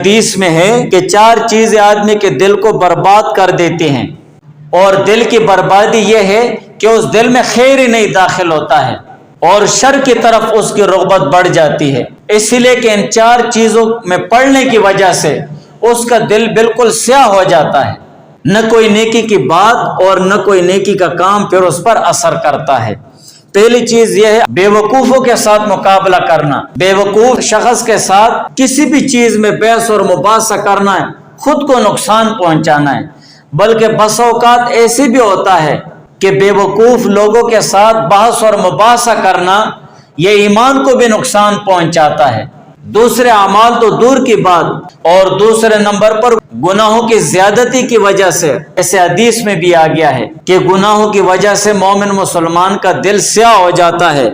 حدیث میں ہے کہ 4 چیزیں آدمی کے دل کو برباد کر دیتی ہیں، اور دل کی بربادی یہ ہے کہ اس دل میں خیر ہی نہیں داخل ہوتا ہے اور شر کی طرف اس کی رغبت بڑھ جاتی ہے۔ اسی لیے کہ ان 4 چیزوں میں پڑنے کی وجہ سے اس کا دل بالکل سیاہ ہو جاتا ہے، نہ کوئی نیکی کی بات اور نہ کوئی نیکی کا کام پھر اس پر اثر کرتا ہے۔ پہلی چیز یہ ہے بے وقوفوں کے ساتھ مقابلہ کرنا۔ بے وقوف شخص کے ساتھ کسی بھی چیز میں بحث اور مباحثہ کرنا ہے خود کو نقصان پہنچانا ہے، بلکہ بس اوقات ایسی بھی ہوتا ہے کہ بے وقوف لوگوں کے ساتھ بحث اور مباحثہ کرنا یہ ایمان کو بھی نقصان پہنچاتا ہے، دوسرے اعمال تو دور کی بات، اور دوسرے نمبر پر گناہوں کی زیادتی کی وجہ سے، ایسے حدیث میں بھی آ گیا ہے کہ گناہوں کی وجہ سے مومن مسلمان کا دل سیاہ ہو جاتا ہے،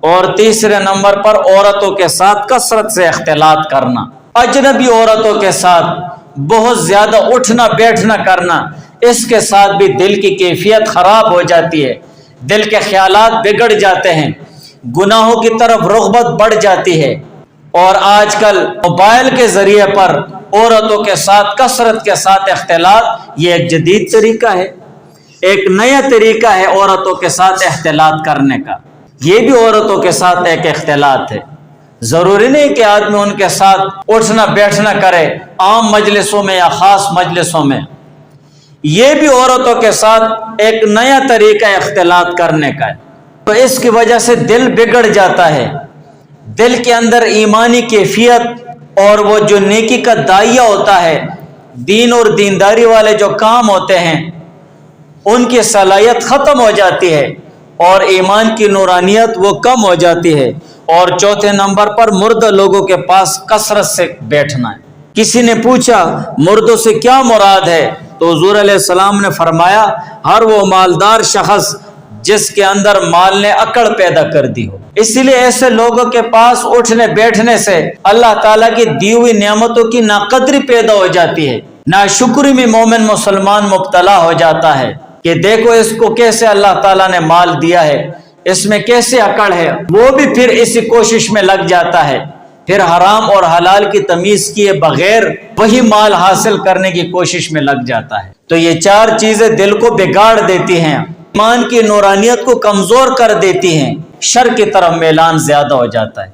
اور تیسرے نمبر پر عورتوں کے ساتھ کثرت سے اختلاط کرنا، اجنبی عورتوں کے ساتھ بہت زیادہ اٹھنا بیٹھنا کرنا، اس کے ساتھ بھی دل کی کیفیت خراب ہو جاتی ہے، دل کے خیالات بگڑ جاتے ہیں، گناہوں کی طرف رغبت بڑھ جاتی ہے۔ اور آج کل موبائل کے ذریعے پر عورتوں کے ساتھ کثرت کے ساتھ اختلاط یہ ایک جدید طریقہ ہے، ایک نیا طریقہ ہے عورتوں کے ساتھ اختلاط کرنے کا۔ یہ بھی عورتوں کے ساتھ ایک اختلاط ہے، ضروری نہیں کہ آدمی ان کے ساتھ اٹھنا بیٹھنا کرے عام مجلسوں میں یا خاص مجلسوں میں، یہ بھی عورتوں کے ساتھ ایک نیا طریقہ اختلاط کرنے کا ہے۔ تو اس کی وجہ سے دل بگڑ جاتا ہے، دل کے اندر ایمانی کیفیت اور وہ جو نیکی کا داعیہ ہوتا ہے، دین اور دینداری والے جو کام ہوتے ہیں ان کی صلاحیت ختم ہو جاتی ہے، اور ایمان کی نورانیت وہ کم ہو جاتی ہے۔ اور چوتھے نمبر پر مردہ لوگوں کے پاس کثرت سے بیٹھنا ہے۔ کسی نے پوچھا مردوں سے کیا مراد ہے، تو حضور علیہ السلام نے فرمایا ہر وہ مالدار شخص جس کے اندر مال نے اکڑ پیدا کر دی ہو۔ اسی لیے ایسے لوگوں کے پاس اٹھنے بیٹھنے سے اللہ تعالیٰ کی دی ہوئی نعمتوں کی ناقدری پیدا ہو جاتی ہے، ناشکری میں مومن مسلمان مبتلا ہو جاتا ہے کہ دیکھو اس کو کیسے اللہ تعالیٰ نے مال دیا ہے، اس میں کیسے اکڑ ہے، وہ بھی پھر اسی کوشش میں لگ جاتا ہے، پھر حرام اور حلال کی تمیز کیے بغیر وہی مال حاصل کرنے کی کوشش میں لگ جاتا ہے۔ تو یہ 4 چیزیں دل کو بگاڑ دیتی ہیں، ایمان کی نورانیت کو کمزور کر دیتی ہیں، شر کی طرف میلان زیادہ ہو جاتا ہے۔